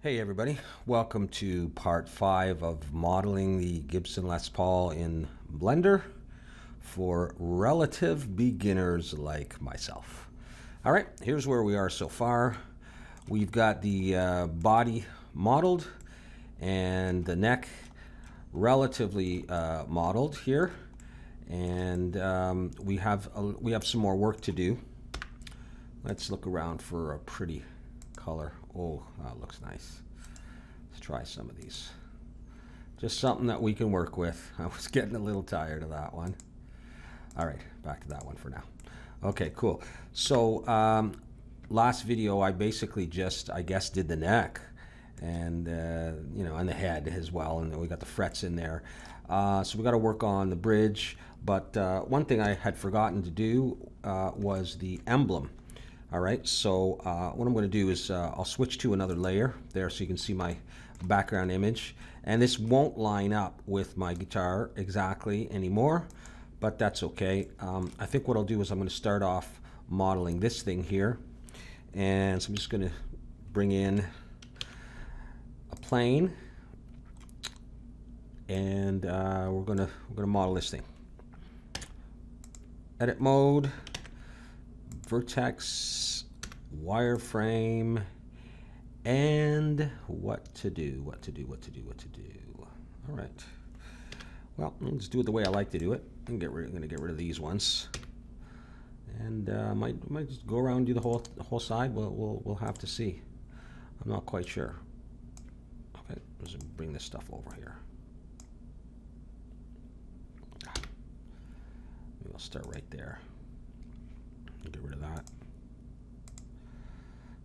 Hey everybody, welcome to part 5 of modeling the Gibson Les Paul in Blender for relative beginners like myself. All right, here's where we are so far. We've got the body modeled and the neck relatively modeled here, and we have some more work to do. Let's look around for a pretty color. Oh, that looks nice. Let's try some of these. Just something that we can work with. I was getting a little tired of that one. All right, back to that one for now. Okay, cool. So last video I basically just, I guess, did the neck and and the head as well, and then we got the frets in there. So we got to work on the bridge, but one thing I had forgotten to do was the emblem. All right, so what I'm going to do is I'll switch to another layer there so you can see my background image. And this won't line up with my guitar exactly anymore, but that's okay. I think what I'll do is I'm going to start off modeling this thing here. And so I'm just going to bring in a plane, and we're going to model this thing. Edit mode. Vertex, wireframe, and what to do. All right. Well, let's do it the way I like to do it. I'm going to get rid of these ones, and might just go around and do the whole side. We'll have to see. I'm not quite sure. Okay, let's bring this stuff over here. Maybe I'll start right there. Get rid of that.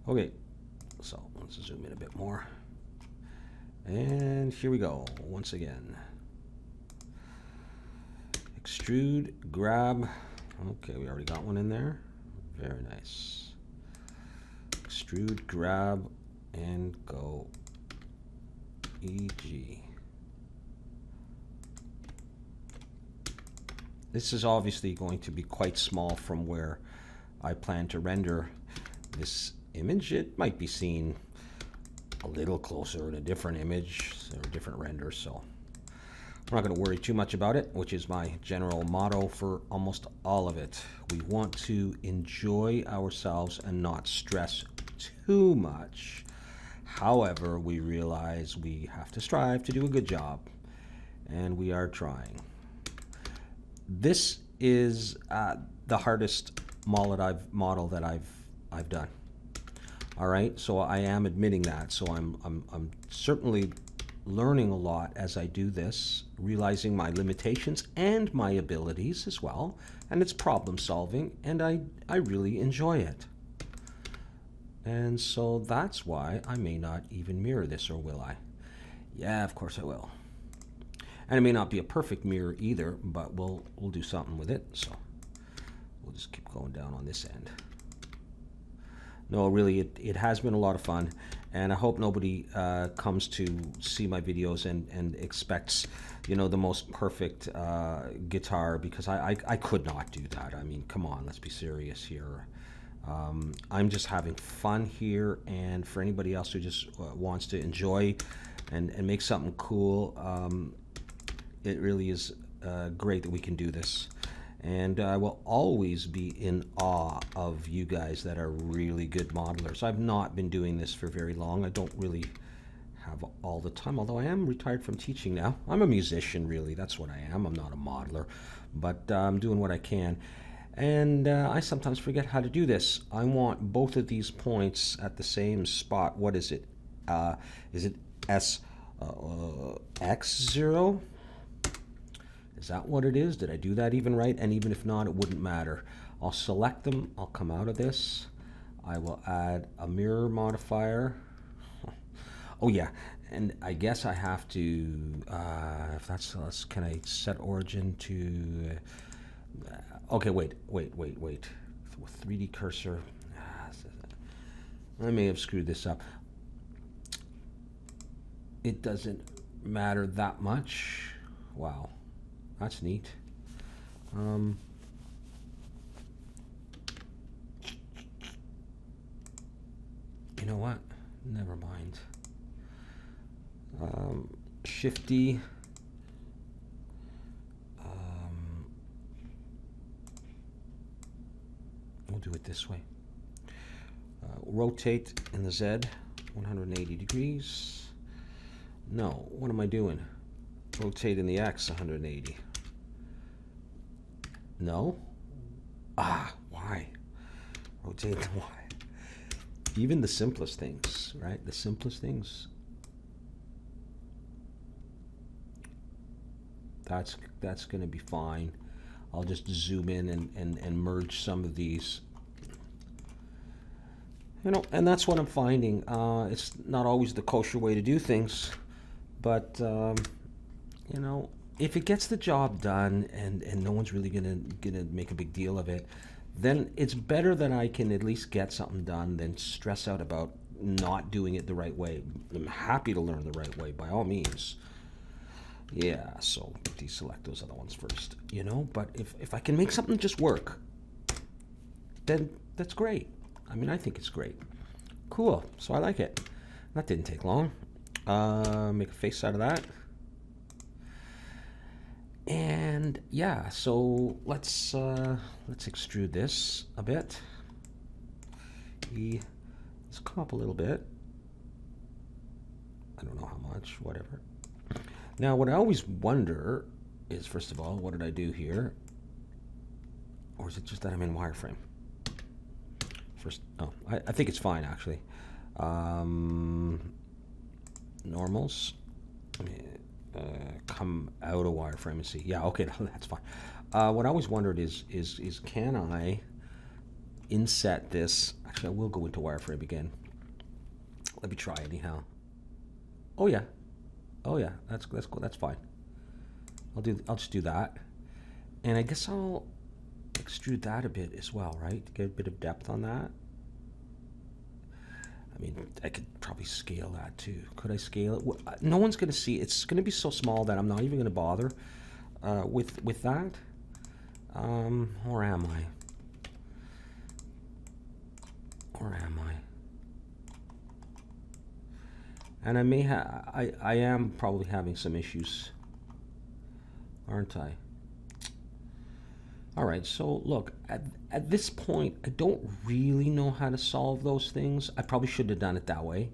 Okay, so let's zoom in a bit more. And here we go, once again. Extrude, grab. Okay, we already got one in there. Very nice. Extrude, grab, and go. EG. This is obviously going to be quite small from where I plan to render this image. It might be seen a little closer in a different image or a different render, so we're not going to worry too much about it, which is my general motto for almost all of it. We want to enjoy ourselves and not stress too much. However, we realize we have to strive to do a good job, and we are trying. This is the hardest model that I've done. All right, so I am admitting that. So I'm certainly learning a lot as I do this, realizing my limitations and my abilities as well, and it's problem solving, and I really enjoy it. And so that's why I may not even mirror this, or will I? Yeah, of course I will. And it may not be a perfect mirror either, but we'll do something with it. So we'll just keep going down on this end. No, really, it has been a lot of fun, and I hope nobody comes to see my videos and expects, the most perfect guitar, because I could not do that. I mean, come on, let's be serious here. I'm just having fun here, and for anybody else who just wants to enjoy and make something cool, it really is great that we can do this. And I will always be in awe of you guys that are really good modelers. I've not been doing this for very long. I don't really have all the time, although I am retired from teaching now. I'm a musician, really. That's what I am. I'm not a modeler, but I'm doing what I can. And I sometimes forget how to do this. I want both of these points at the same spot. What is it? Is it X0? Is that what it is? Did I do that even right? And even if not, it wouldn't matter. I'll select them. I'll come out of this. I will add a mirror modifier. Oh yeah, and I guess I have to, if that's, can I set origin to, okay, wait. With 3D cursor, I may have screwed this up. It doesn't matter that much. Wow. That's neat. You know what? Never mind. Shifty. We'll do it this way. Rotate in the Z 180 degrees. No, what am I doing? Rotate in the X 180. No? Ah, why? Rotate the Y. Even the simplest things, right? The simplest things. That's going to be fine. I'll just zoom in and merge some of these. You know, and that's what I'm finding. It's not always the kosher way to do things, but you know, if it gets the job done and no one's really gonna make a big deal of it, then it's better that I can at least get something done than stress out about not doing it the right way. I'm happy to learn the right way, by all means. Yeah, so deselect those other ones first, you know, but if I can make something just work, then that's great. I mean, I think it's great. Cool, so I like it. That didn't take long. Make a face out of that. And yeah, so let's extrude this a bit. Let's come up a little bit. I don't know how much, whatever. Now, what I always wonder is, first of all, what did I do here? Or is it just that I'm in wireframe? First, oh, I think it's fine, actually. Normals. Come out of wireframe and see. Yeah, okay, that's fine. What I always wondered is can I inset this? Actually, I will go into wireframe again. Let me try anyhow. Oh yeah, that's cool. That's fine. I'll just do that, and I guess I'll extrude that a bit as well, right? To get a bit of depth on that. I mean, I could probably scale that too. Could I scale it? No one's going to see. It's going to be so small that I'm not even going to bother with that. Or am I? Or am I? And I may I am probably having some issues, aren't I? All right, so look, at this point, I don't really know how to solve those things. I probably should have done it that way.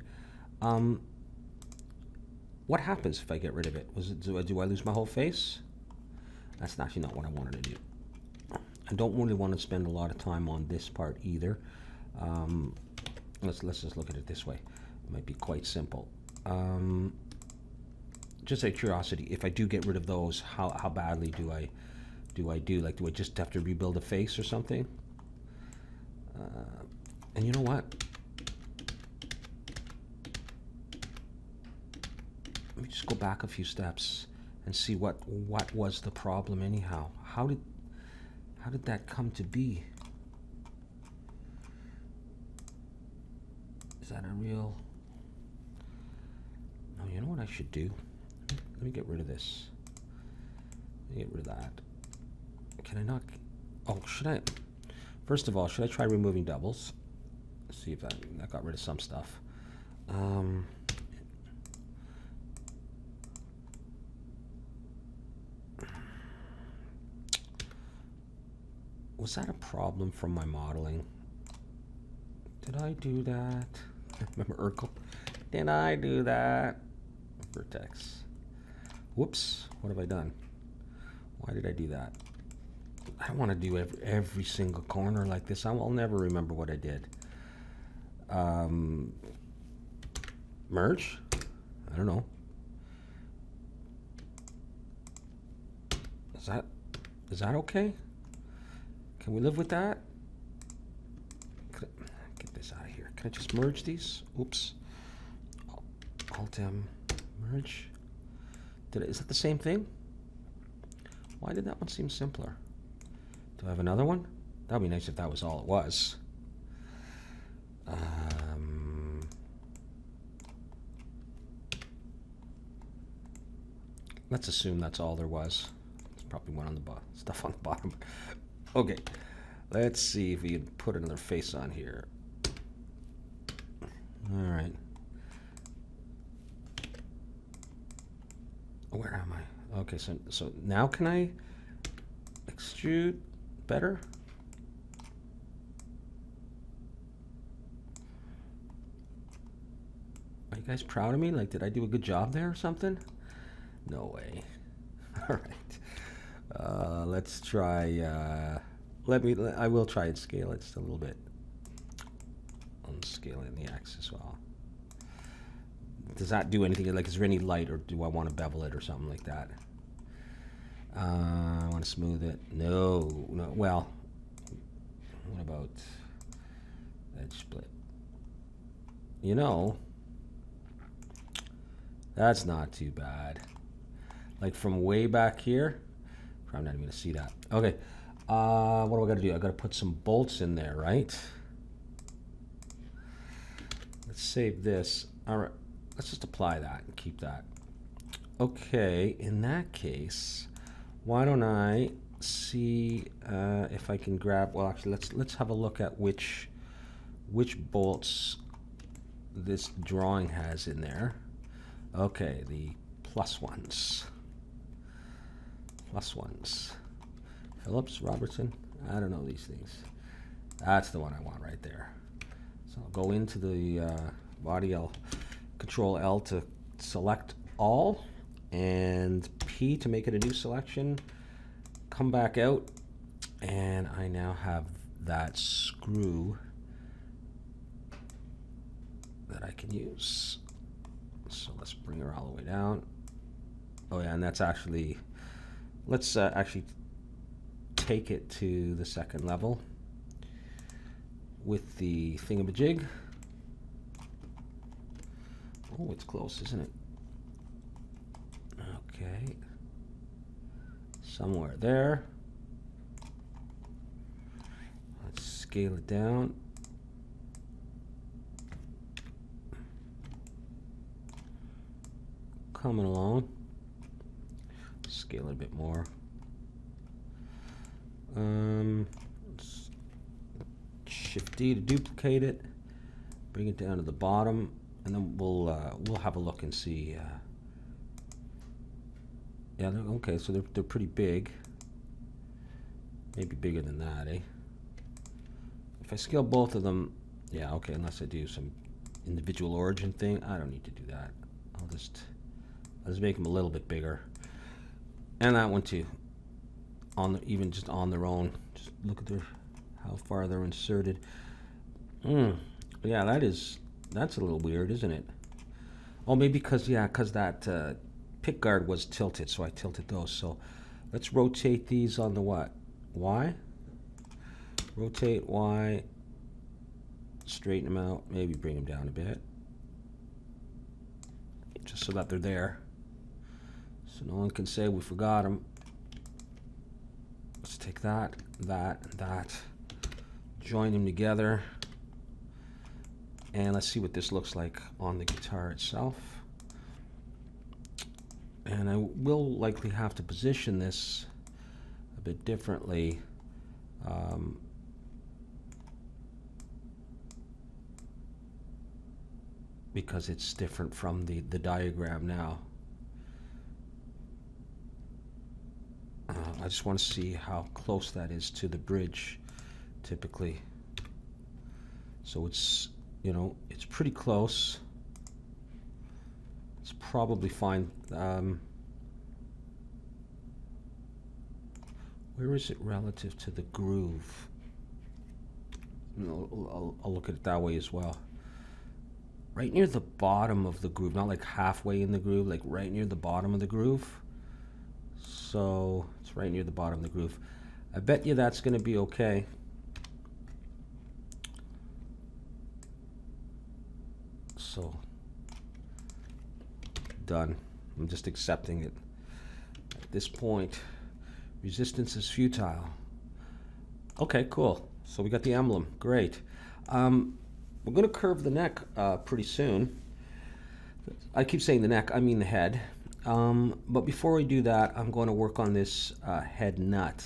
What happens if I get rid of it? Do I lose my whole face? That's actually not what I wanted to do. I don't really want to spend a lot of time on this part either. Let's just look at it this way. It might be quite simple. Just out of curiosity, if I do get rid of those, how badly do I do? Like, do I just have to rebuild a face or something? And you know what? Let me just go back a few steps and see what was the problem anyhow. How did that come to be? Is that a real? No, you know what I should do? Let me get rid of this. Let me get rid of that. Can I not? Oh, should I? First of all, should I try removing doubles? Let's see if that got rid of some stuff. Was that a problem from my modeling? Did I do that? Remember Urkel? Did I do that? Vertex. Whoops, what have I done? Why did I do that? I don't want to do every single corner like this. I'll never remember what I did. Merge? I don't know. Is that okay? Can we live with that? Get this out of here. Can I just merge these? Oops. Alt-M, merge. Is that the same thing? Why did that one seem simpler? Do I have another one? That would be nice if that was all it was. Let's assume that's all there was. There's probably one on the stuff on the bottom. Okay, let's see if we can put another face on here. All right. Where am I? Okay, so now can I extrude better? Are you guys proud of me? Like, did I do a good job there or something? No way. All right. Let's try. I will try and scale it just a little bit. I'm scaling the X as well. Does that do anything? Like, is there any light, or do I want to bevel it or something like that? I want to smooth it. No. Well, what about edge split? You know, that's not too bad. Like from way back here, I'm not even gonna see that. Okay, what do I gotta do? I gotta put some bolts in there, right? Let's save this. All right, let's just apply that and keep that. Okay, in that case, why don't I see if I can grab? Well, actually, let's have a look at which bolts this drawing has in there. Okay, the plus ones. Phillips, Robertson, I don't know these things. That's the one I want right there. So I'll go into the body, I'll Control L to select all, and P to make it a new selection. Come back out, and I now have that screw that I can use. So let's bring her all the way down. Oh yeah, and that's actually, let's actually take it to the second level with the thingamajig. Oh, it's close, isn't it? Okay. Somewhere there. Let's scale it down. Coming along. Scale it a bit more. Shift D to duplicate it. Bring it down to the bottom, and then we'll have a look and see. Yeah, okay. So they're pretty big. Maybe bigger than that, eh? If I scale both of them, yeah, okay. Unless I do some individual origin thing, I don't need to do that. I'll just make them a little bit bigger. And that one too. Even just on their own. Just look at how far they're inserted. Yeah, that's a little weird, isn't it? Oh, maybe because that pick guard was tilted, so I tilted those. So let's rotate these on the what? Y? Rotate Y. Straighten them out. Maybe bring them down a bit. Just so that they're there. So no one can say we forgot them. Let's take that, and that. Join them together. And let's see what this looks like on the guitar itself. And I will likely have to position this a bit differently. Because it's different from the diagram now. I just want to see how close that is to the bridge, typically. So it's, it's pretty close. It's probably fine. Where is it relative to the groove? I'll look at it that way as well. Right near the bottom of the groove, not like halfway in the groove, like right near the bottom of the groove. So it's right near the bottom of the groove. I bet you that's going to be okay. So done. I'm just accepting it. At this point, resistance is futile. Okay, cool. So we got the emblem. Great. We're going to curve the neck pretty soon. I keep saying the neck, I mean the head. But before we do that, I'm going to work on this head nut.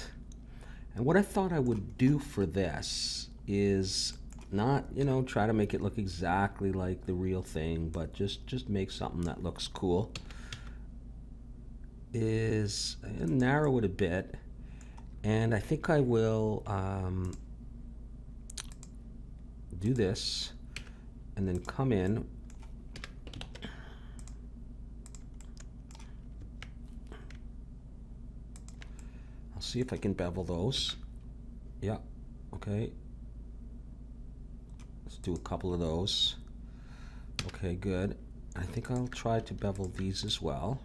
And what I thought I would do for this is not, try to make it look exactly like the real thing, but just make something that looks cool. is narrow it a bit, and I think I will do this and then come in. I'll see if I can bevel those. Yeah, okay. Let's do a couple of those. Okay, good. I think I'll try to bevel these as well.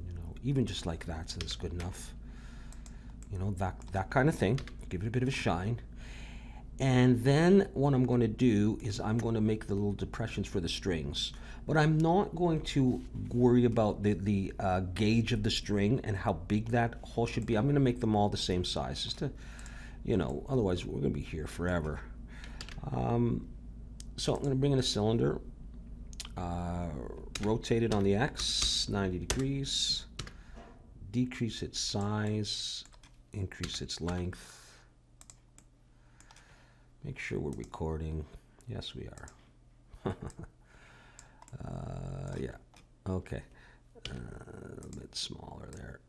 You know, even just like that, so that's good enough. You know, that kind of thing. Give it a bit of a shine. And then what I'm going to do is I'm going to make the little depressions for the strings. But I'm not going to worry about the gauge of the string and how big that hole should be. I'm going to make them all the same size, just to, you know, otherwise we're going to be here forever. So I'm going to bring in a cylinder, rotate it on the X, 90 degrees, decrease its size, increase its length. Make sure we're recording. Yes, we are. Yeah, okay. A bit smaller there.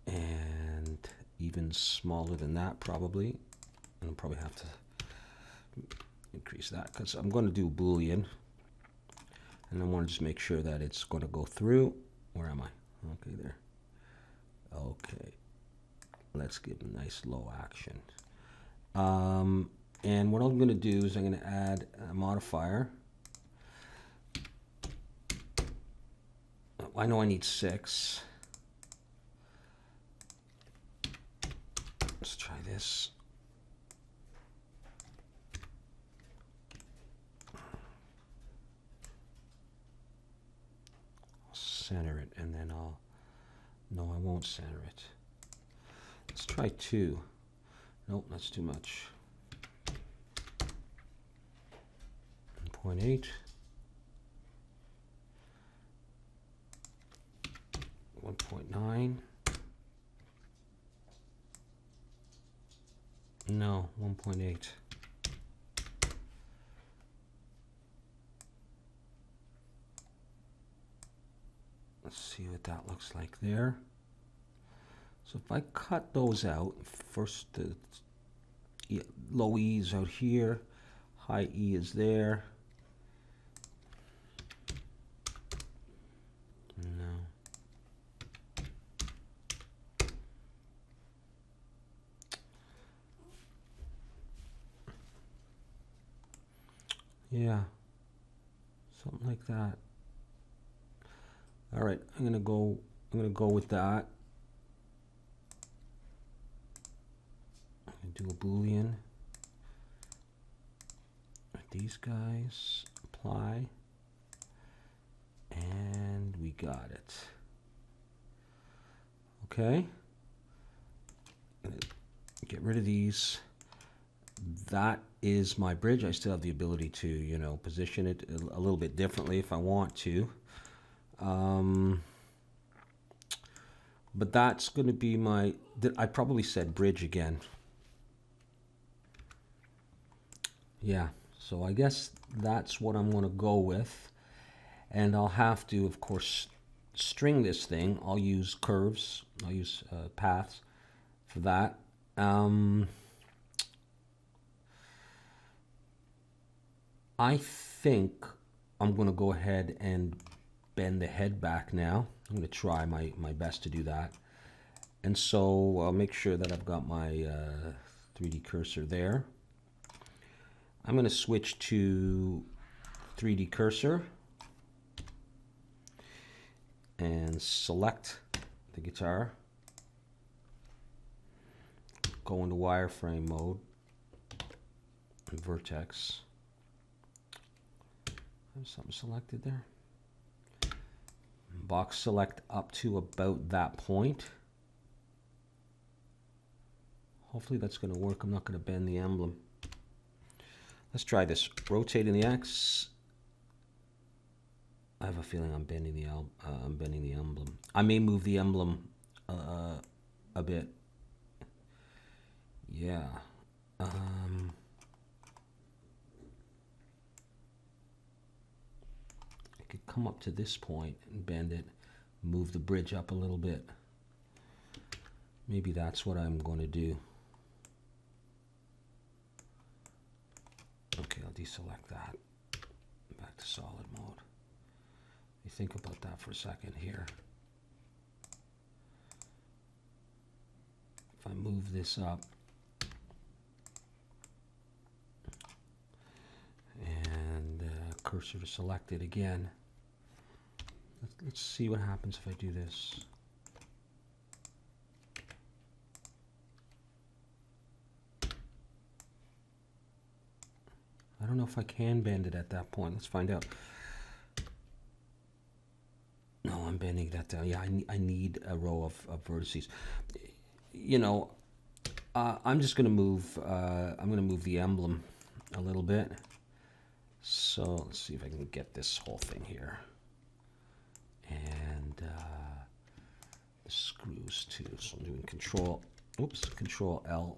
And even smaller than that, probably. And I'll probably have to increase that because I'm going to do Boolean. And I want to just make sure that it's going to go through. Where am I? Okay, there. Okay. Let's give a nice low action. And what I'm going to do is I'm going to add a modifier. I know I need 6. Let's try this. I'll center it and then I'll... No, I won't center it. Let's try 2. Nope, that's too much. 1.8. 1.9. No, 1.8. Let's see what that looks like there. So if I cut those out, first the low E is out here, high E is there. No. Yeah, something like that. All right, I'm gonna go with that. I'm gonna do a Boolean. These guys, apply, and we got it. Okay, get rid of these. That is my bridge. I still have the ability to, you know, position it a little bit differently if I want to. But that's going to be my, I probably said bridge again. Yeah, so I guess that's what I'm going to go with. And I'll have to, of course, string this thing. I'll use curves. I'll use paths for that. I think I'm going to go ahead and bend the head back now. I'm going to try my best to do that. And so I'll make sure that I've got my 3D cursor there. I'm going to switch to 3D cursor and select the guitar. Go into wireframe mode and vertex. There's something selected there. Box select up to about that point. Hopefully that's going to work. I'm not going to bend the emblem. Let's try this. Rotating the X. I have a feeling I'm bending the emblem. I may move the emblem a bit. Yeah. come up to this point and bend it, move the bridge up a little bit. Maybe that's what I'm going to do. Okay, I'll deselect that. Back to solid mode. You think about that for a second here. If I move this up and cursor to select it again, let's see what happens if I do this. I don't know if I can bend it at that point. Let's find out. No, I'm bending that down. Yeah, I need a row of vertices. You know, I'm just going to move. I'm going to move the emblem a little bit. So let's see if I can get this whole thing here. And the screws too. So I'm doing Control L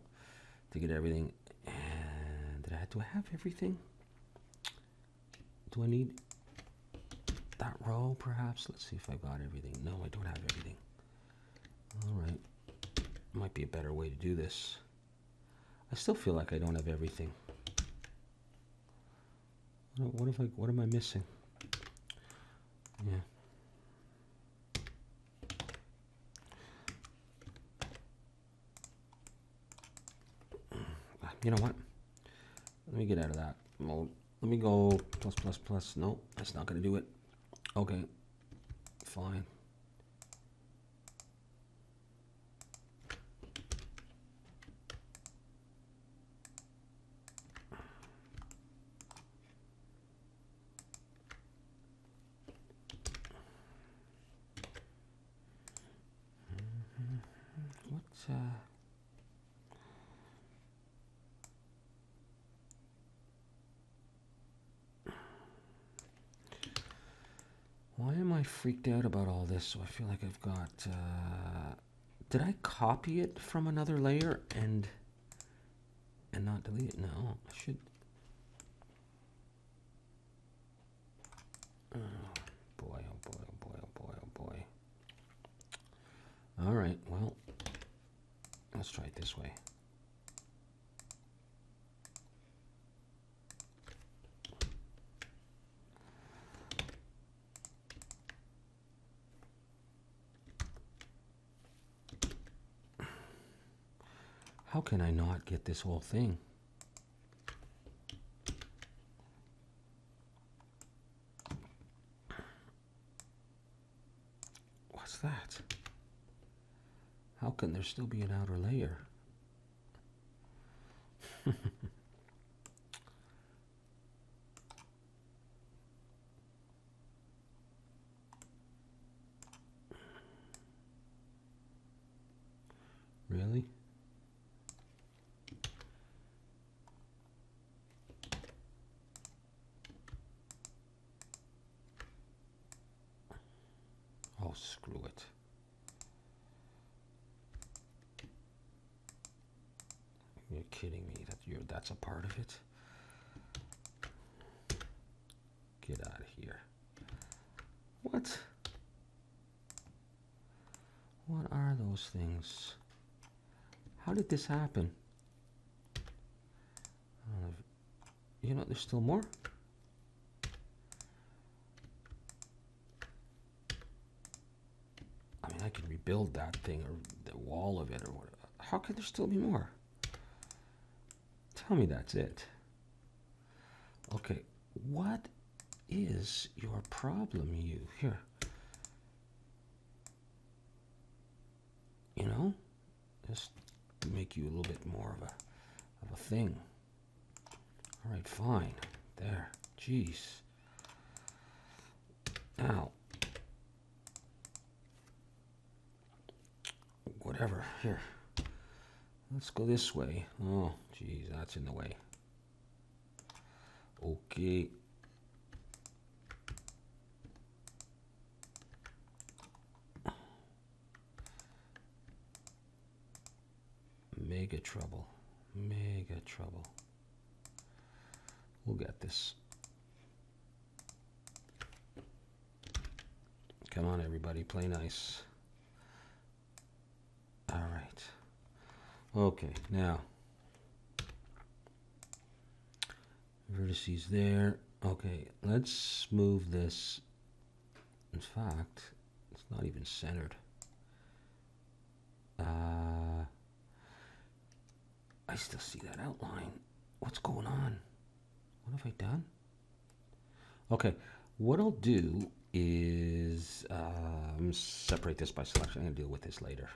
to get everything. And do I have everything? Do I need that row perhaps? Let's see if I got everything. No, I don't have everything. All right. Might be a better way to do this. I still feel like I don't have everything. What am I missing? Yeah. You know what? Let me get out of that mode. Let me go plus, plus, plus. No, that's not going to do it. Okay, fine. Why am I freaked out about all this? So I feel like I've got, did I copy it from another layer and not delete it? No, I should. Oh boy, oh boy, oh boy, oh boy, oh boy. All right, well, let's try it this way. How can I not get this whole thing? What's that? How can there still be an outer layer? Really? Oh, screw it. You're kidding me that that's a part of it? Get out of here. What? What are those things? How did this happen? You know, there's still more. I mean, I can rebuild that thing or the wall of it or whatever. How could there still be more? Tell me that's it. Okay, what is your problem, you? Here. You know, just make you a little bit more of a thing. All right, fine. There. Jeez. Now, whatever. Here. Let's go this way. Oh, geez, that's in the way. Okay. Mega trouble. Mega trouble. We'll get this. Come on, everybody, play nice. All right. Okay, now vertices there. Okay, let's move this. In fact, it's not even centered. I still see that outline. What's going on? What have I done? Okay, what I'll do is separate this by selection. I'm going to deal with this later.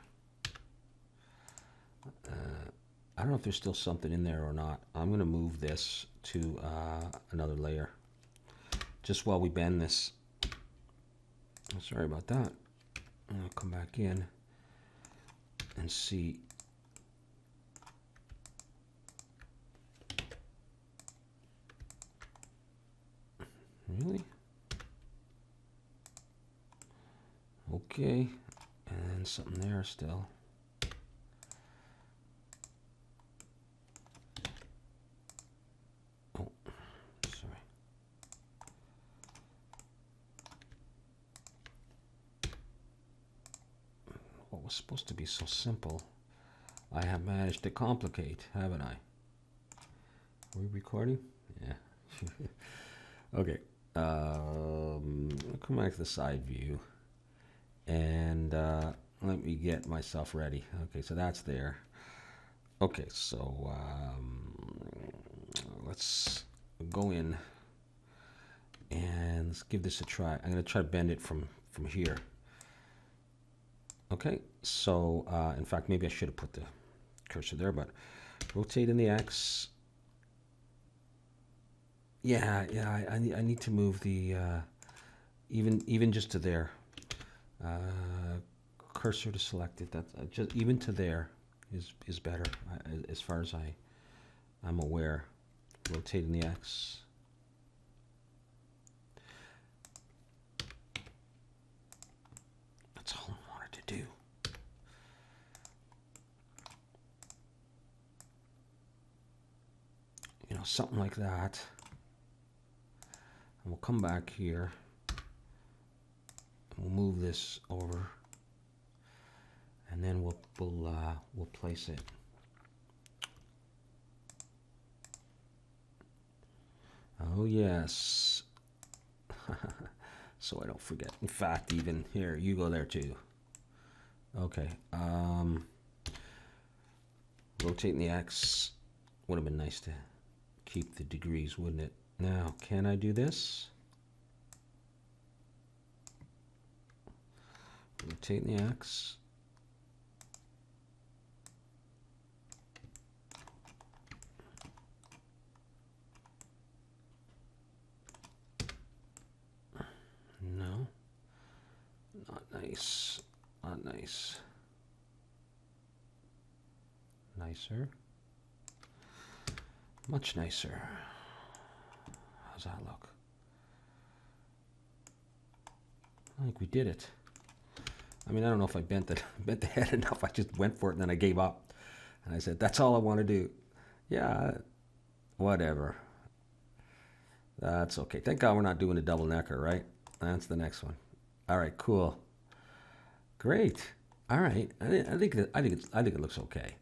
I don't know if there's still something in there or not. I'm going to move this to another layer just while we bend this. Sorry about that. I'll come back in and see. Really? Okay, and something there still. Oh, sorry. What was supposed to be so simple, I have managed to complicate, haven't I? Are we recording? Yeah. Okay. I'll come back to the side view and let me get myself ready. Okay, so that's there. Okay, so let's go in and let's give this a try. I'm going to try to bend it from here. Okay, so in fact, maybe I should have put the cursor there, but rotate in the X. Yeah, I need to move the even just to there. Cursor to selected. That just even to there is better as far as I'm aware. Rotate in the X. That's all I wanted to do. You know, something like that. And we'll come back here. We'll move this over, and then we'll place it. Oh yes. So I don't forget. In fact, even here, you go there too. Okay. Rotating the X would have been nice to keep the degrees, wouldn't it? Now, can I do this? Rotate the X. No. Not nice. Not nice. Nicer. Much nicer. How's that look? I think we did it. I mean, I don't know if I bent the head enough. I just went for it and then I gave up. And I said, that's all I want to do. Yeah, whatever. That's okay. Thank God we're not doing a double necker, right? That's the next one. All right, cool. Great. All right. I think it looks okay.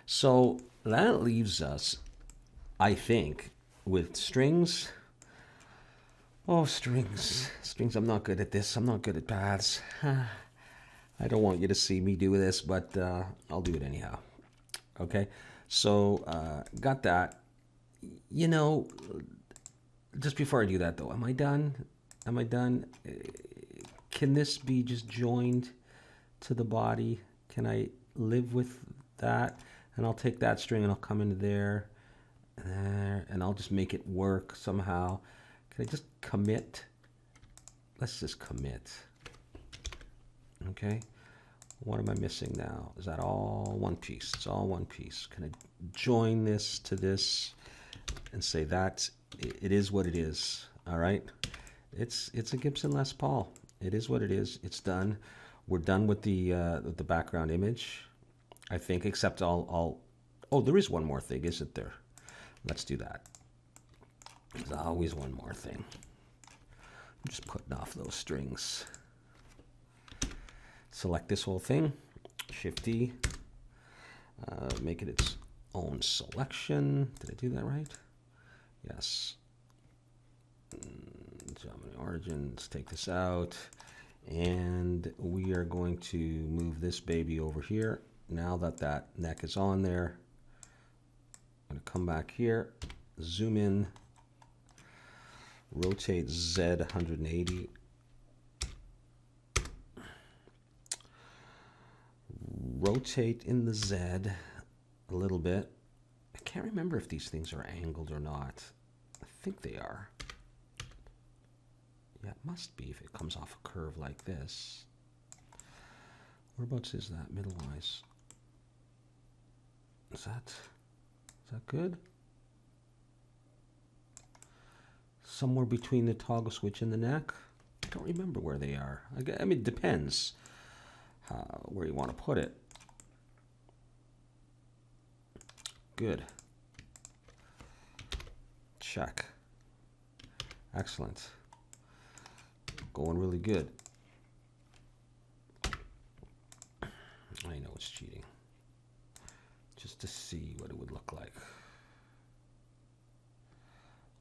So that leaves us, I think, with strings. Oh, strings. Strings, I'm not good at this. I'm not good at paths. I don't want you to see me do this, but I'll do it anyhow. Okay? So, got that. You know, just before I do that, though, am I done? Am I done? Can this be just joined to the body? Can I live with that? And I'll take that string and I'll come into there and there, and I'll just make it work somehow. Can I just commit? Let's just commit. Okay. What am I missing now? Is that all one piece? It's all one piece. Can I join this to this and say that it is what it is? All right. It's a Gibson Les Paul. It is what it is. It's done. We're done with the background image, I think, except I'll oh, there is one more thing, isn't there? Let's do that. There's always one more thing. I'm just putting off those strings. select this whole thing, Shift D, make it its own selection. Did I do that right? Yes. Geometry origins, take this out, and we are going to move this baby over here. Now that that neck is on there, I'm going to come back here, zoom in, rotate Z 180, rotate in the Z a little bit. I can't remember if these things are angled or not. I think they are. Yeah, it must be if it comes off a curve like this. Whereabouts is that middle-wise? Is that good? Somewhere between the toggle switch and the neck? I don't remember where they are. I mean, it depends where you want to put it. Good. Check. Excellent. Going really good. I know it's cheating. Just to see what it would look like.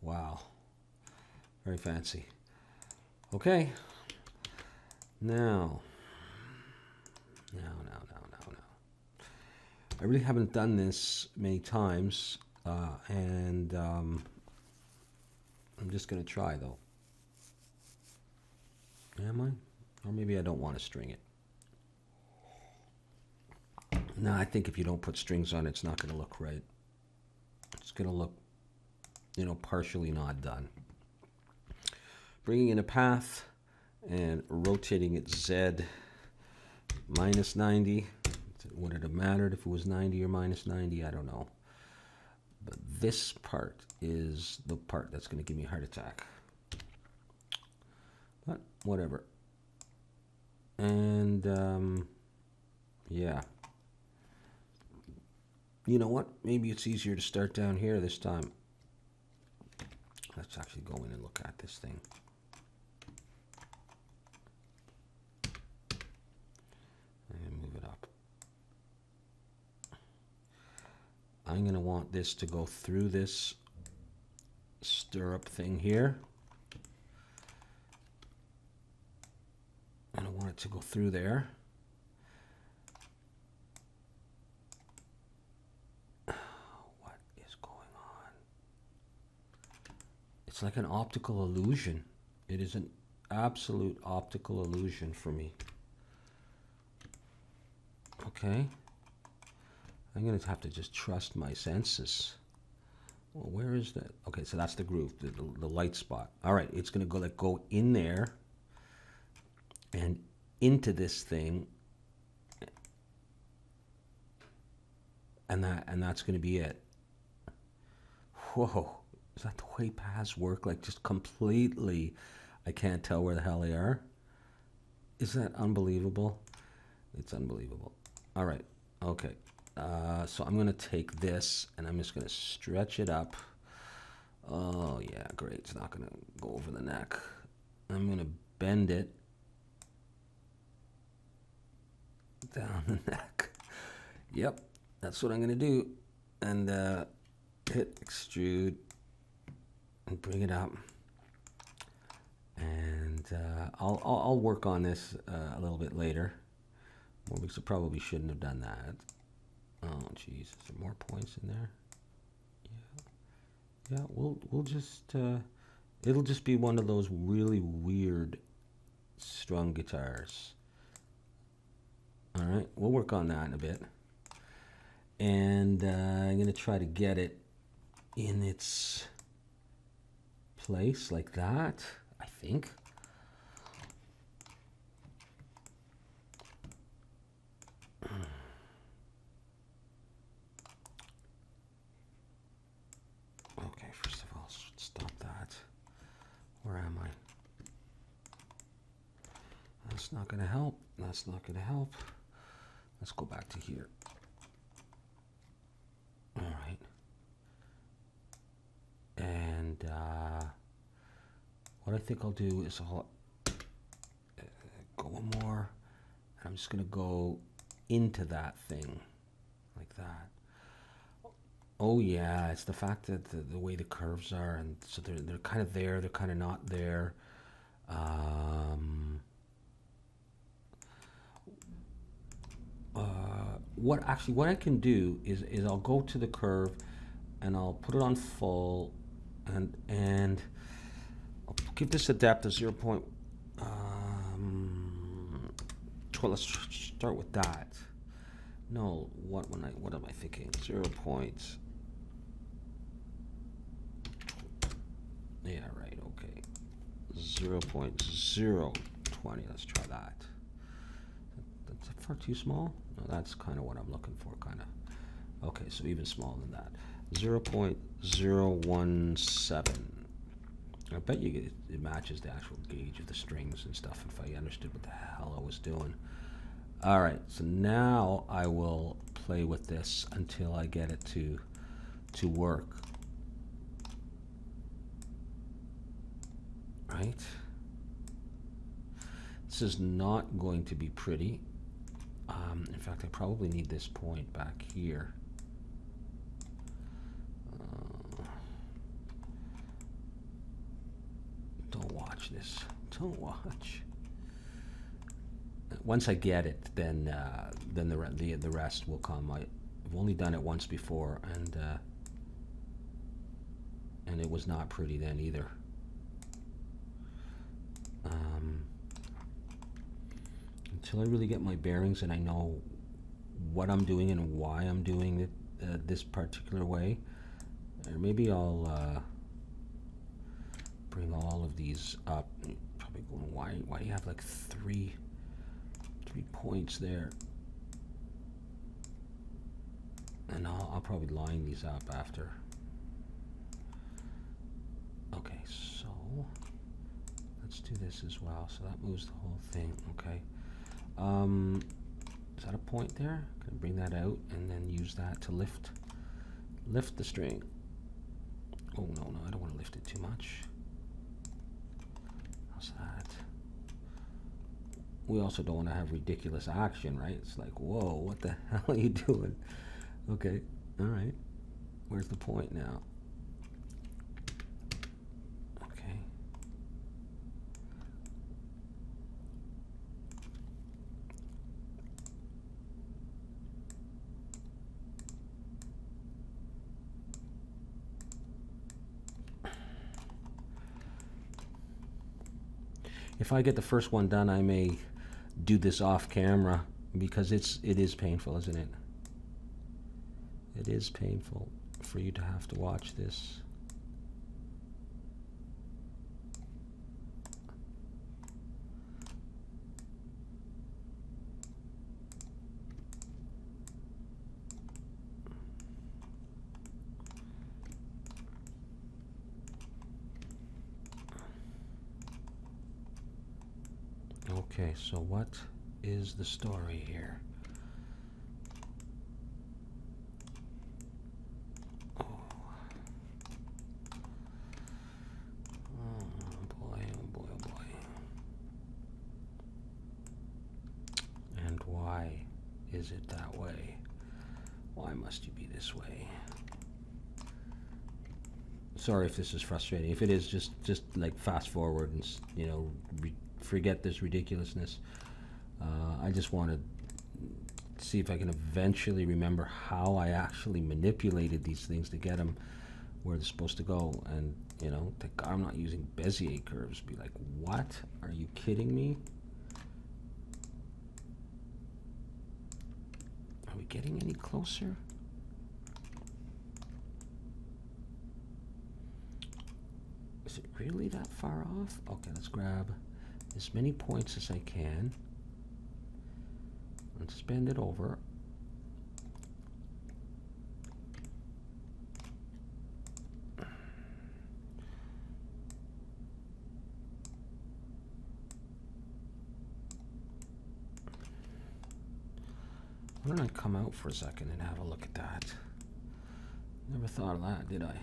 Wow. Very fancy. Okay. Now. I really haven't done this many times, and I'm just going to try, though. Am I? Or maybe I don't want to string it. No, I think if you don't put strings on it, it's not going to look right. It's going to look, you know, partially not done. Bringing in a path and rotating it Z minus 90. Would it have mattered if it was 90 or minus 90? I don't know. But this part is the part that's going to give me a heart attack. But whatever. And yeah. You know what? Maybe it's easier to start down here this time. Let's actually go in and look at this thing. And move it up. I'm going to want this to go through this stirrup thing here. And I want it to go through there. What is going on? It's like an optical illusion. It is an absolute optical illusion for me. Okay. I'm going to have to just trust my senses. Well, where is that? Okay, so that's the groove, the light spot. All right, it's going to go in there and into this thing, and that's going to be it. Whoa, is that the way paths work? Like just completely, I can't tell where the hell they are. Is that unbelievable? It's unbelievable. All right, okay. So I'm going to take this and I'm just going to stretch it up. Oh yeah, great. It's not going to go over the neck. I'm going to bend it down the neck. Yep, that's what I'm going to do. And hit extrude and bring it up. And I'll work on this a little bit later. Well, because I probably shouldn't have done that. Oh, geez, is there more points in there? Yeah, we'll just it'll just be one of those really weird strung guitars. All right, we'll work on that in a bit, and I'm gonna try to get it in its place like that. I think. Okay, first of all, stop that. Where am I? That's not going to help. That's not going to help. Let's go back to here. All right. And what I think I'll do is I'll go one more. And I'm I'm just gonna go into that thing like that. Oh yeah, it's the fact that the way the curves are, and so they're kind of there, they're kind of not there. What I can do is I'll go to the curve and I'll put it on full, and I'll give this a depth of 0. Let's start with that. No, what am I thinking? 0 point. Yeah, right. Okay, 0.020. Let's try that. That's far too small. No, that's kind of what I'm looking for. Kind of. Okay, so even smaller than that. 0.017. I bet you it matches the actual gauge of the strings and stuff if I understood what the hell I was doing. All right, so now I will play with this until I get it to work. Right? This is not going to be pretty. In fact, I probably need this point back here. Don't watch this. Don't watch. Once I get it, then the rest will come. I've only done it once before, and it was not pretty then either. Until I really get my bearings and I know what I'm doing and why I'm doing it this particular way, or maybe I'll bring all of these up. Probably going, why do you have like three points there? And I'll probably line these up after. Okay, so let's do this as well. So that moves the whole thing. Okay. Is that a point there? Can I bring that out and then use that to lift the string? Oh no, I don't want to lift it too much. How's that? We also don't want to have ridiculous action, right? It's like, whoa, what the hell are you doing? Okay, all right. Where's the point now? Okay. If I get the first one done, I may do this off camera because it is painful, isn't it? It is painful for you to have to watch this. Okay, so what is the story here? Oh boy, oh boy, oh boy. And why is it that way? Why must you be this way? Sorry if this is frustrating. If it is, just like fast forward and, you know, forget this ridiculousness. I just want to see if I can eventually remember how I actually manipulated these things to get them where they're supposed to go. And, you know, I'm not using Bezier curves. Be like, what? Are you kidding me? Are we getting any closer? Is it really that far off? Okay, let's grab as many points as I can. Let's bend it over. Why don't I come out for a second and have a look at that? Never thought of that, did I?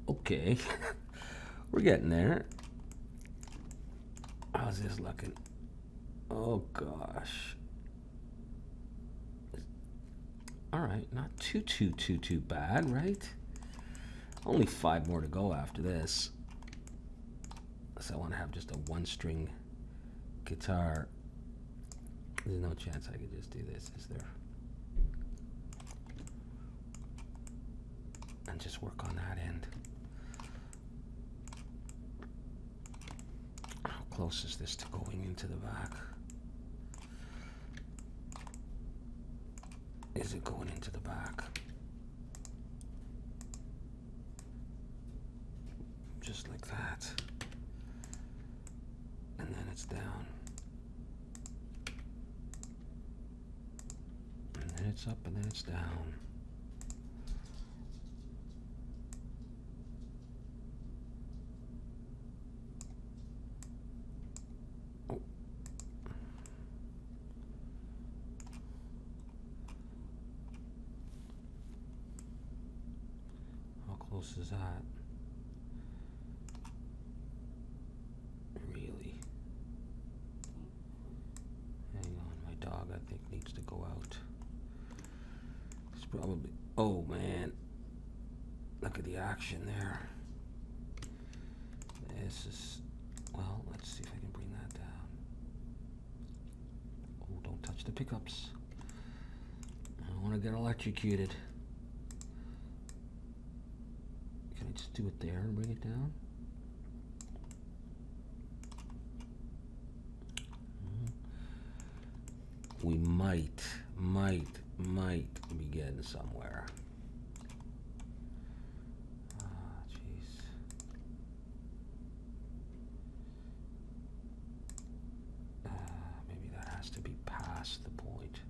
Okay. We're getting there. How's this looking? Oh gosh. All right, not too bad, right? Only 5 more to go after this. So I want to have just a 1-string guitar. There's no chance I could just do this, is there? And just work on that end. How close is this to going into the back? Is it going into the back? Just like that. And then it's down. And then it's up and then it's down. Oh. How close is that? Really? Hang on, my dog I think needs to go out. It's probably, oh man, look at the action there. This is, well, let's see if I can bring that down. Oh, don't touch the pickups. I don't want to get electrocuted. Can I just do it there and bring it down? We might be getting somewhere. Ah, jeez. Maybe that has to be past the point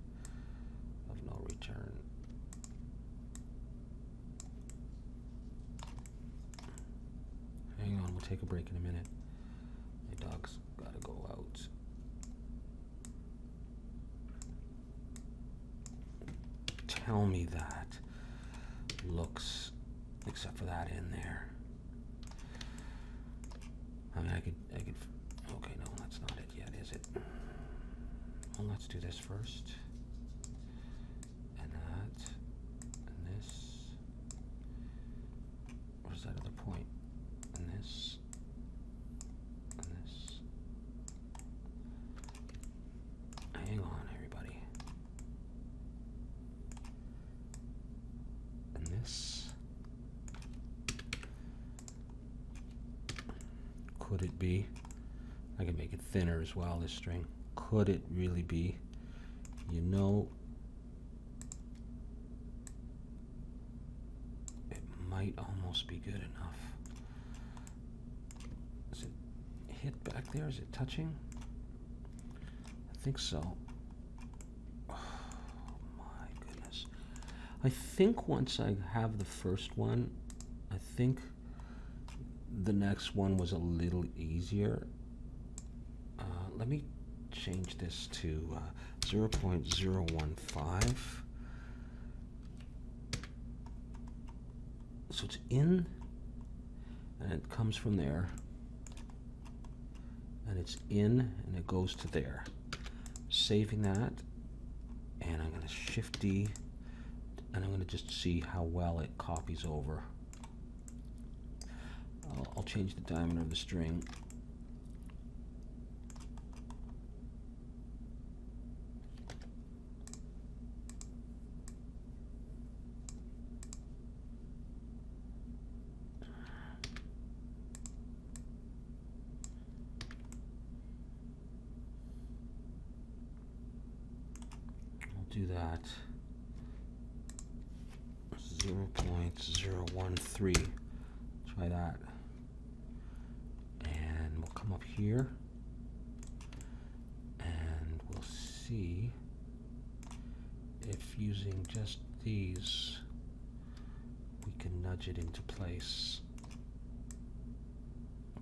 of no return. Hang on, we'll take a break in a minute. My dog's gotta go out. Tell me that looks, except for that in there. I mean, I could, okay, no, that's not it yet, is it? Well, let's do this first. And that, and this. Where's that other point? And this, and this. Hang on, everybody. And this. Could it be? I can make it thinner as well, this string. Could it really be? You know, it might almost be good enough. Is it hit back there? Is it touching? I think so. Oh my goodness. I think once I have the first one, I think the next one was a little easier. Let me change this to 0.015. So it's in, and it comes from there, and it's in, and it goes to there. Saving that, and I'm going to Shift D, and I'm going to just see how well it copies over. I'll change the diameter of the string. Do that 0.013. Try that, and we'll come up here and we'll see if using just these we can nudge it into place.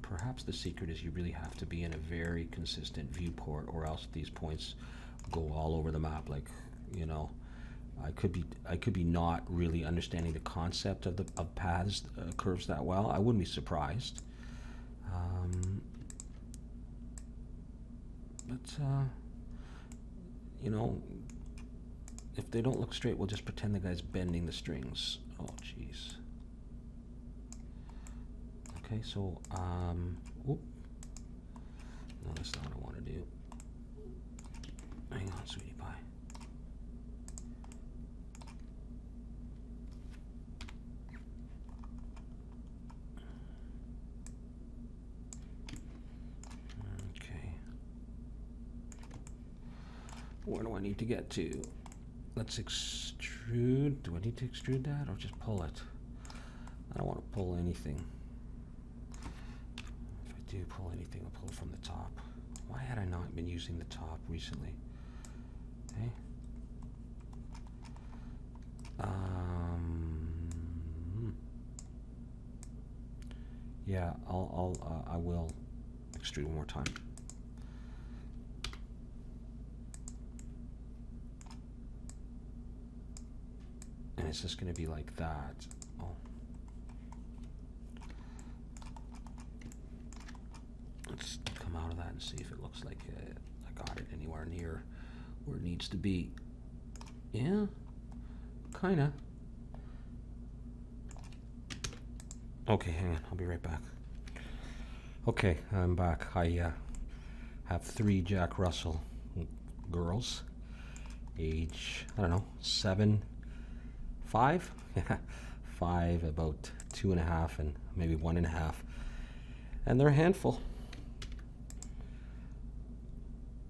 Perhaps the secret is you really have to be in a very consistent viewport, or else these points go all over the map. Like, you know, I could be not really understanding the concept of paths, curves that well. I wouldn't be surprised. But you know, if they don't look straight, we'll just pretend the guy's bending the strings. Oh, jeez. Okay, so, oop. No, that's not what I want to do. Hang on, sweetie pie. Okay. Where do I need to get to? Let's extrude. Do I need to extrude that or just pull it? I don't want to pull anything. If I do pull anything, I'll pull it from the top. Why had I not been using the top recently? Okay. Yeah, I will extrude one more time. And it's just going to be like that. Oh. Let's come out of that and see if it looks like I got it anywhere near where it needs to be. Yeah, kind of. Okay, hang on. I'll be right back. Okay, I'm back. I have 3 Jack Russell girls, age, I don't know, 7, 5? 5, about 2.5, and maybe 1.5. And they're a handful.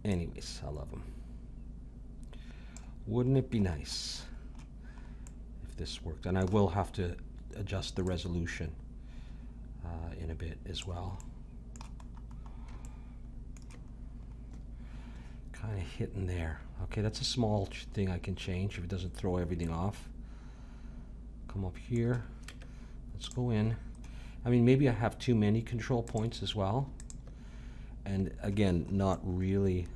Anyways, I love them. Wouldn't it be nice if this worked? And I will have to adjust the resolution in a bit as well. Kind of hitting there. Okay, that's a small thing I can change if it doesn't throw everything off. Come up here. Let's go in. I mean, maybe I have too many control points as well. And again, not really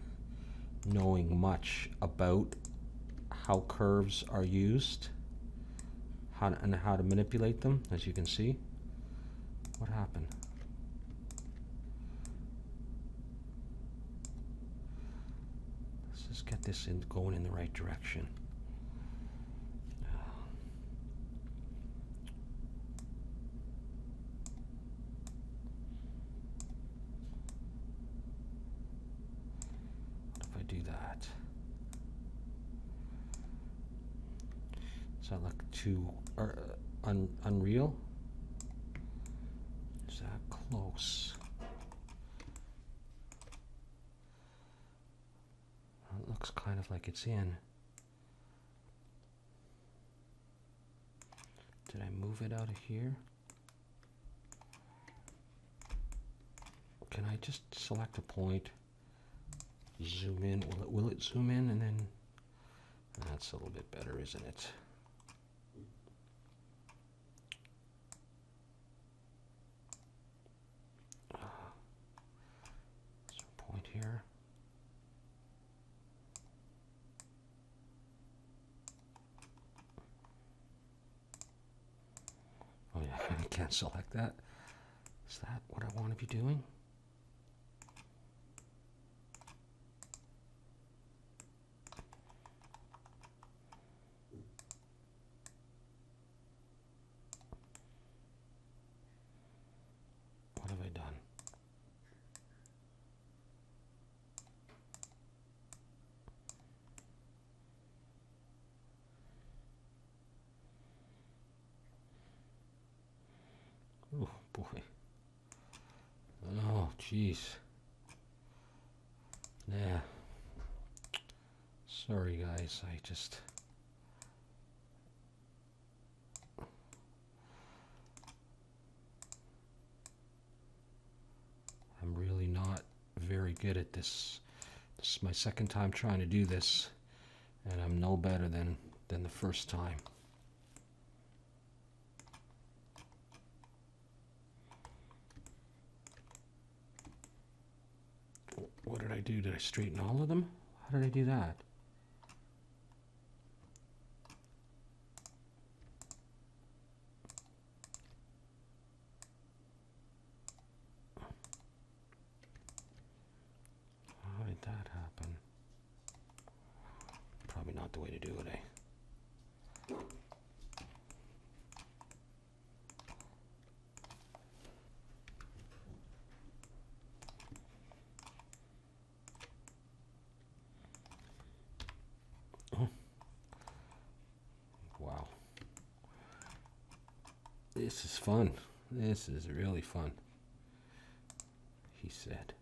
knowing much about how curves are used and how to manipulate them, as you can see. What happened? Let's just get this going in the right direction. What if I do that? Does that look too unreal? Is that close? It looks kind of like it's in. Did I move it out of here? Can I just select a point, zoom in? Will it zoom in and then? That's a little bit better, isn't it? Is there a point here? Oh yeah, I can't select that. Is that what I want to be doing? What have I done? Oh boy. Oh jeez. Yeah. Sorry guys, I'm really not very good at this. This is my second time trying to do this, and I'm no better than the first time. What did I do? Did I straighten all of them? How did I do that? How did that happen? not the way to do it, eh? Oh. Wow. This is fun. This is really fun, he said,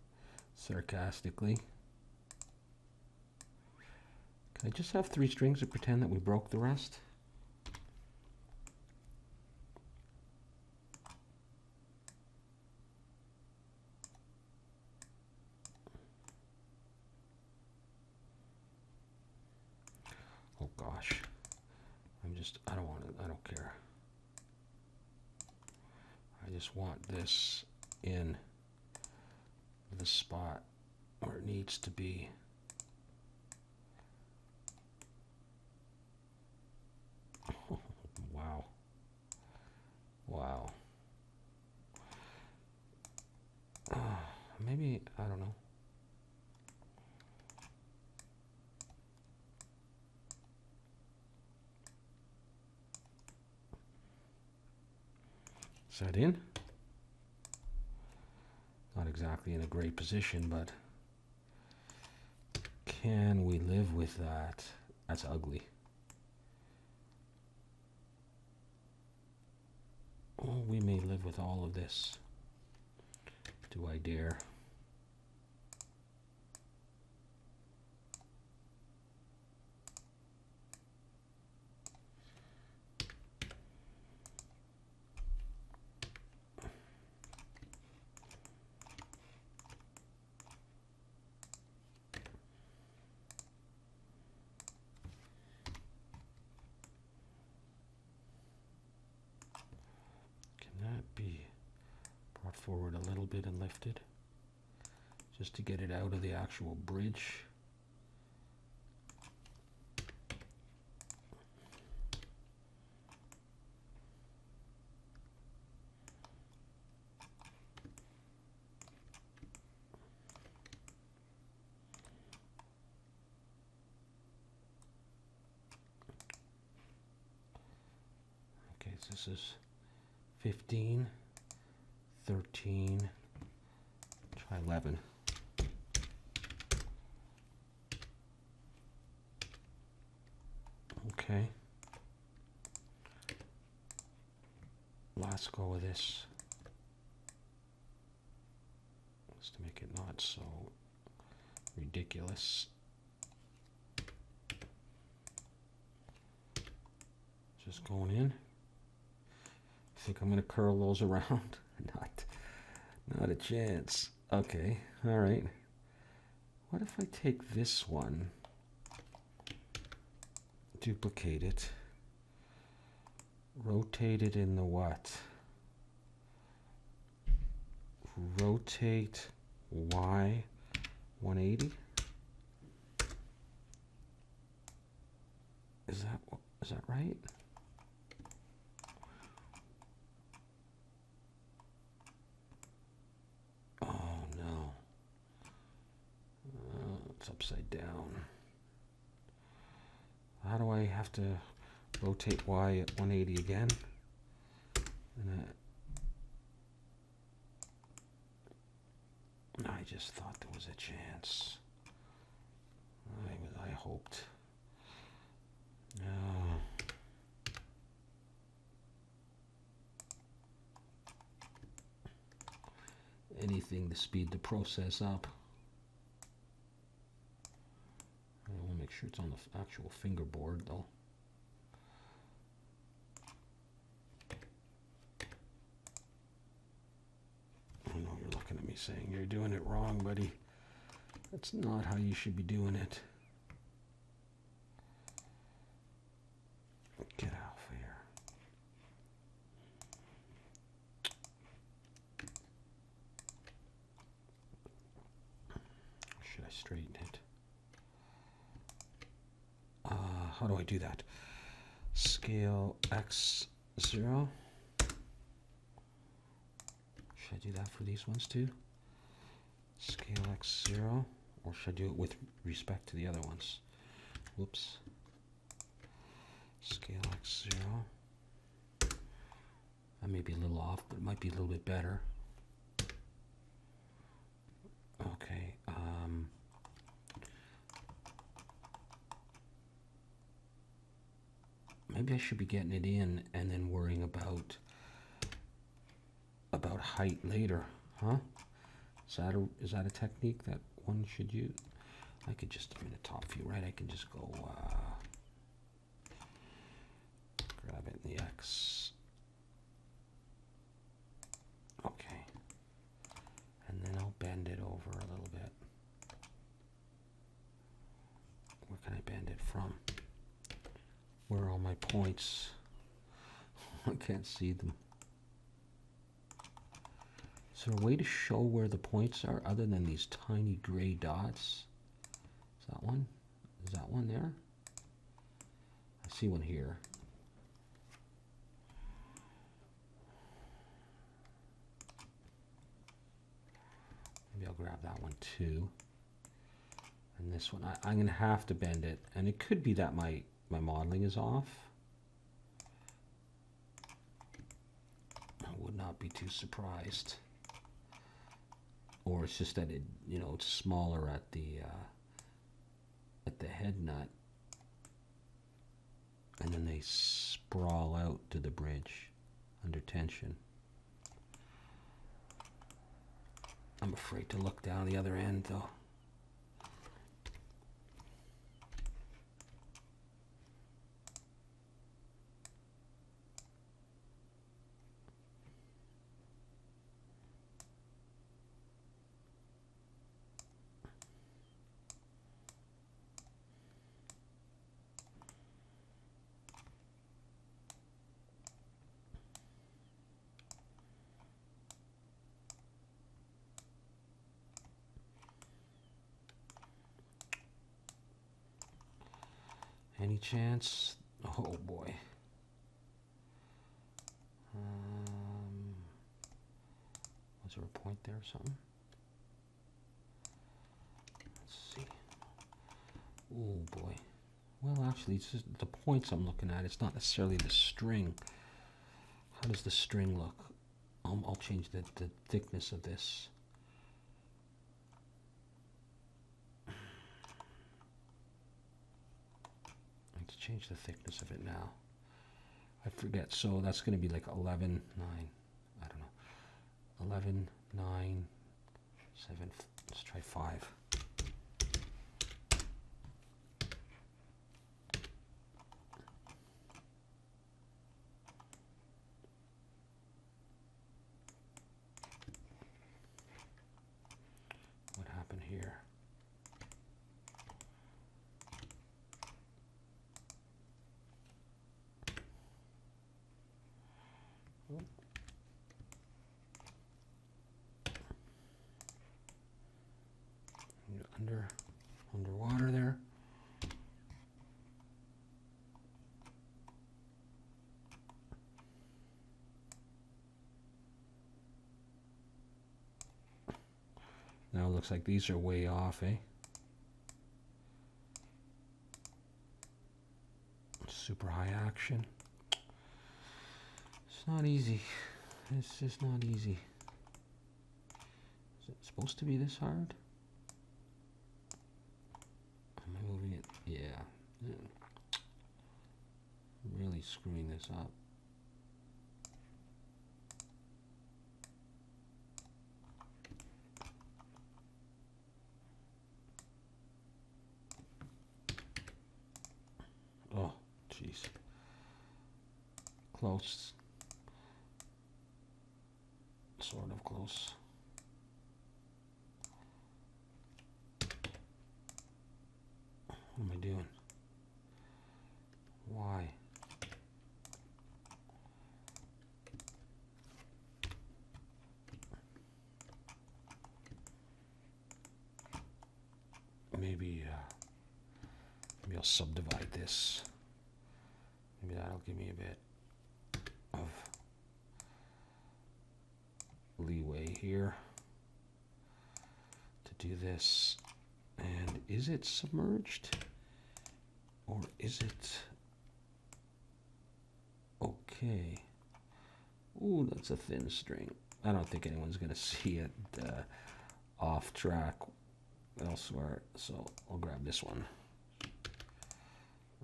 sarcastically. Can I just have 3 strings and pretend that we broke the rest? Oh gosh. I don't want it, I don't care. I just want this in the spot where it needs to be. Wow. Wow. Maybe, I don't know. Is that in? Not exactly in a great position, but can we live with that? That's ugly. Oh, we may live with all of this. Do I dare? Be brought forward a little bit and lifted just to get it out of the actual bridge. Okay, so this is 15, 13, try 11. Okay. Let's go with this. Just to make it not so ridiculous. Just going in. Think I'm going to curl those around? Not a chance. Okay, all right. What if I take this one, duplicate it, rotate it in the what? Rotate Y 180? Is that right? Oh no. It's upside down. How do I have to rotate Y at 180 again? And I just thought there was a chance. I hoped. No. Anything to speed the process up. I want to make sure it's on the actual fingerboard though. I know you're looking at me saying you're doing it wrong, buddy. That's not how you should be doing it. Get out of here. Should I straighten it? How do I do that? Scale X0. Should I do that for these ones too? Scale X0, or should I do it with respect to the other ones? Whoops. Scale X0. I may be a little off, but it might be a little bit better. Okay. Maybe I should be getting it in and then worrying about height later, huh? Is that a technique that one should use? I could just, I'm in the top view, right? I can just go grab it in the X. Okay. And then I'll bend it over a little bit. Where can I bend it from? Where are all my points? I can't see them. Is there a way to show where the points are other than these tiny gray dots? Is that one? Is that one there? I see one here. Maybe I'll grab that one too. And this one, I'm going to have to bend it. And it could be that my modeling is off. I would not be too surprised. Or it's just that it, you know, it's smaller at the head nut, and then they sprawl out to the bridge under tension. I'm afraid to look down the other end though. Any chance? Oh boy. Was there a point there or something? Let's see. Oh boy. Well, actually, it's just the points I'm looking at. It's not necessarily the string. How does the string look? I'll change the thickness of this. Let's change the thickness of it now. I forget. So that's going to be like 11, 9. I don't know. 11, 9, 7. Let's try 5. What happened here? Underwater there. Now it looks like these are way off, eh? Super high action. It's not easy. It's just not easy. Is it supposed to be this hard? Am I moving it? Yeah. Really screwing this up. Oh, jeez. Close. Sort of close. What am I doing? Why? Maybe I'll subdivide this. Maybe that'll give me a bit of leeway here to do this. And is it submerged? Or is it Okay. Ooh, that's a thin string. I don't think anyone's gonna see it off track elsewhere. So I'll grab this one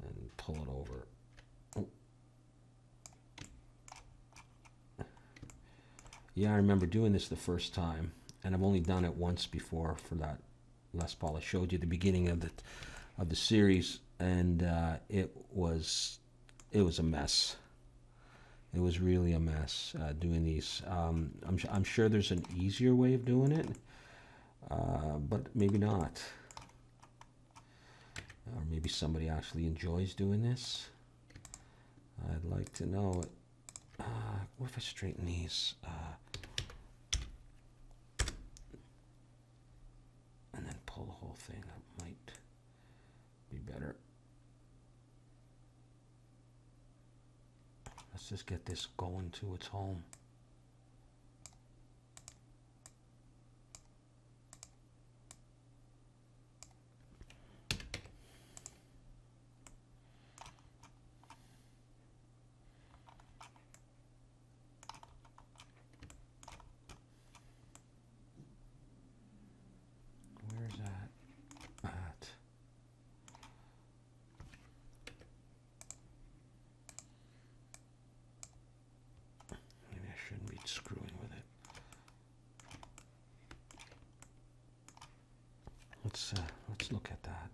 and pull it over. Oh. Yeah, I remember doing this the first time, and I've only done it once before for that Les Paul I showed you at the beginning of the series, and it was a mess. It was really a mess doing these. I'm sure there's an easier way of doing it, but maybe not. Or maybe somebody actually enjoys doing this. I'd like to know it. What if I straighten these? And then pull the whole thing. That might be better. Let's just get this going to its home. Where's that at? Maybe I shouldn't be screwing with it. Let's look at that.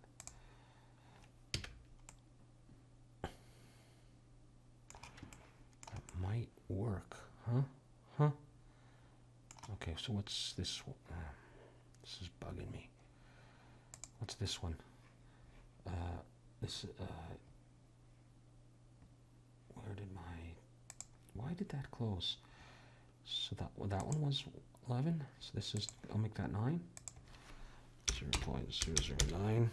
That might work, huh? Huh? Okay, so what's this one? This is bugging me. What's this one? Where did why did that close? So that one was 11. So this is, I'll make that 9. 0.009.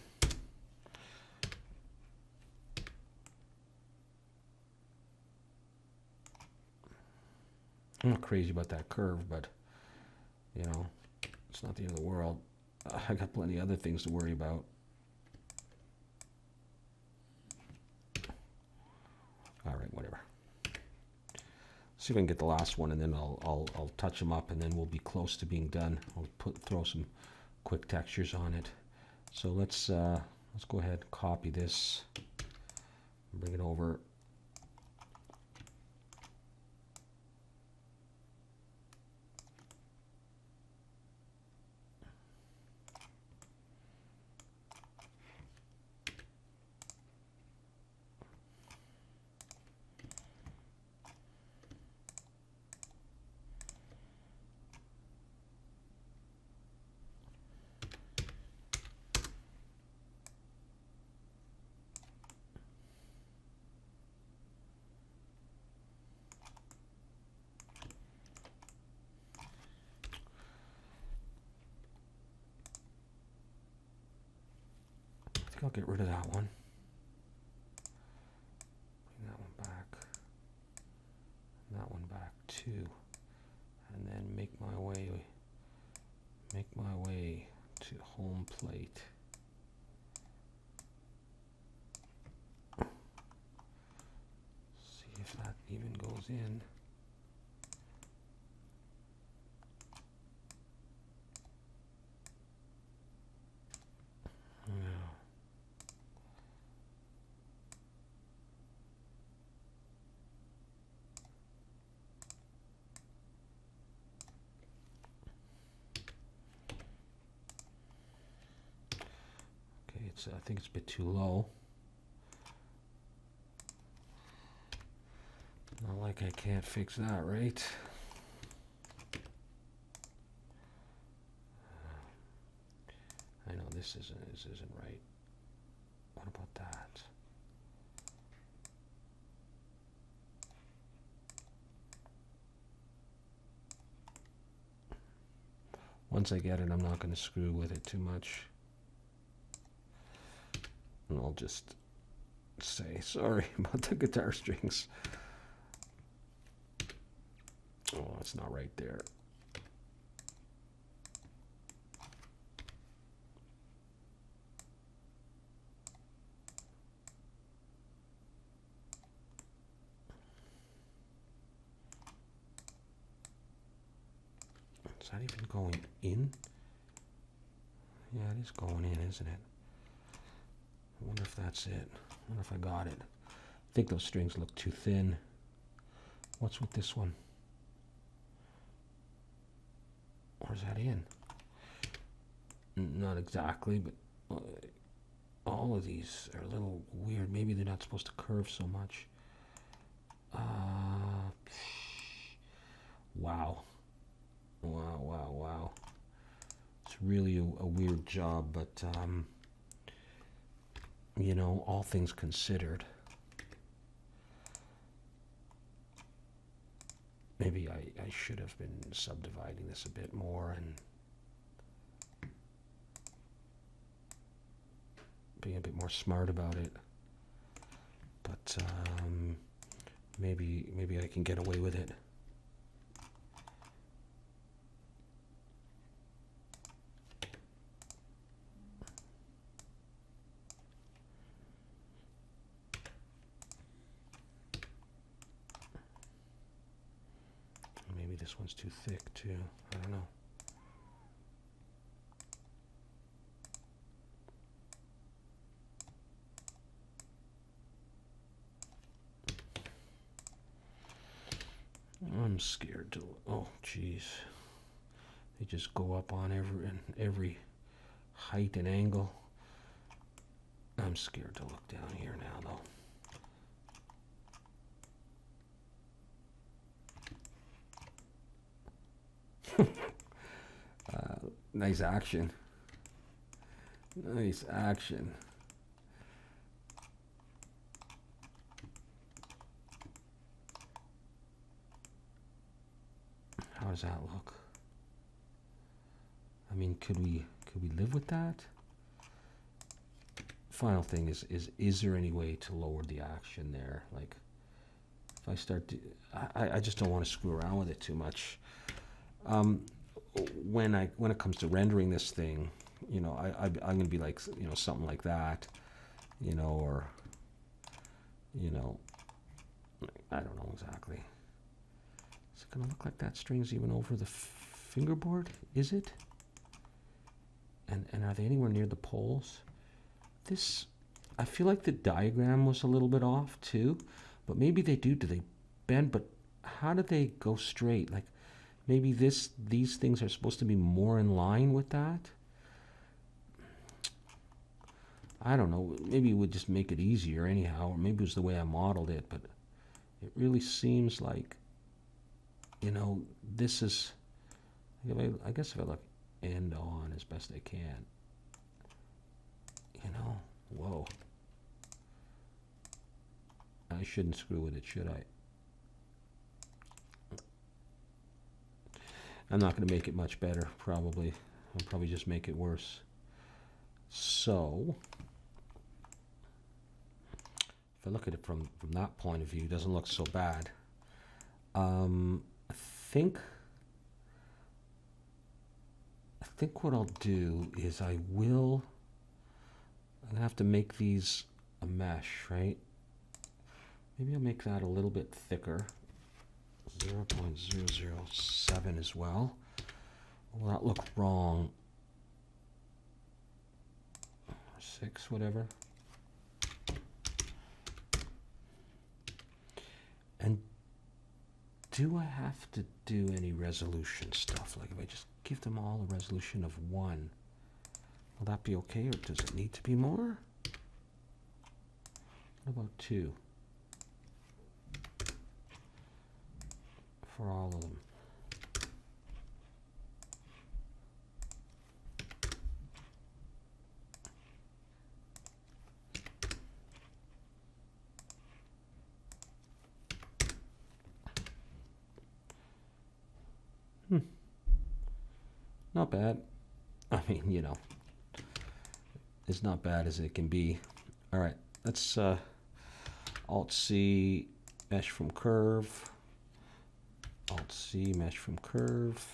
I'm not crazy about that curve, but you know, it's not the end of the world. I got plenty of other things to worry about. All right, whatever. See if I can get the last one, and then I'll touch them up, and then we'll be close to being done. I'll throw some quick textures on it. So let's go ahead and copy this, bring it over. I think I'll get rid of that one. Bring that one back. And that one back too. And then make my way to home plate. See if that even goes in. I think it's a bit too low. Not like I can't fix that, right? I know this isn't right. What about that? Once I get it, I'm not going to screw with it too much. And I'll just say sorry about the guitar strings. Oh, it's not right there. Is that even going in? Yeah, it is going in, isn't it? I wonder if that's it. I wonder if I got it. I think those strings look too thin. What's with this one? Or is that in? Not exactly, but all of these are a little weird. Maybe they're not supposed to curve so much. Wow. Wow, wow, wow. It's really a weird job, but, you know, all things considered, maybe I should have been subdividing this a bit more and being a bit more smart about it. But maybe I can get away with it. Maybe this one's too thick too. I don't know. I'm scared to. Oh, jeez. They just go up on every height and angle. I'm scared to look down here now, though. Nice action. Nice action. How does that look? I mean, could we live with that? Final thing is there any way to lower the action there? Like, if I start to, I just don't want to screw around with it too much. When it comes to rendering this thing, you know, I'm gonna be like, you know, something like that, you know, or, you know, I don't know exactly. Is it gonna look like that string's even over the fingerboard? Is it? And are they anywhere near the poles? This, I feel like the diagram was a little bit off too, but maybe they do they bend, but how do they go straight? Like, maybe these things are supposed to be more in line with that? I don't know, maybe it would just make it easier anyhow, or maybe it was the way I modeled it, but it really seems like, you know, this is, I guess if I look end on as best I can, you know, whoa. I shouldn't screw with it, should I? I'm not going to make it much better, probably. I'll probably just make it worse. So, if I look at it from that point of view, it doesn't look so bad. I think what I'll do is I'm going to have to make these a mesh, right? Maybe I'll make that a little bit thicker. 0.007 as well. Will that look wrong? 6, whatever. And do I have to do any resolution stuff? Like, if I just give them all a resolution of 1, will that be okay, or does it need to be more? What about 2? For all of them. Not bad. I mean, you know, it's not bad as it can be. All right, let's Alt-C, mesh from curve. Alt-C, mesh from curve.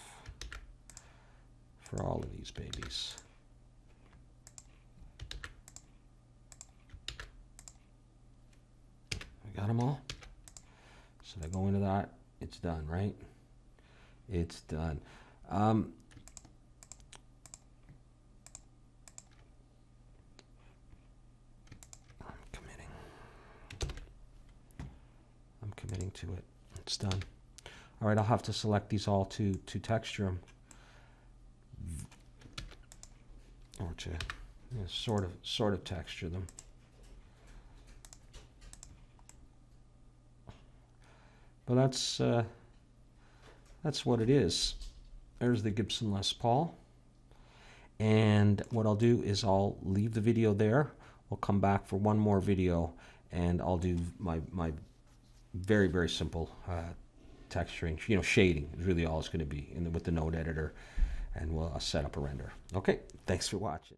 For all of these babies. I got them all. So I go into that. It's done, right? It's done. Um, I'm committing to it. It's done. All right, I'll have to select these all to texture them, or to sort of texture them. But that's what it is. There's the Gibson Les Paul. And what I'll do is I'll leave the video there. We'll come back for one more video, and I'll do my very, very simple texturing. You know, shading is really all it's going to be with the node editor, and we'll set up a render. Okay, thanks for watching.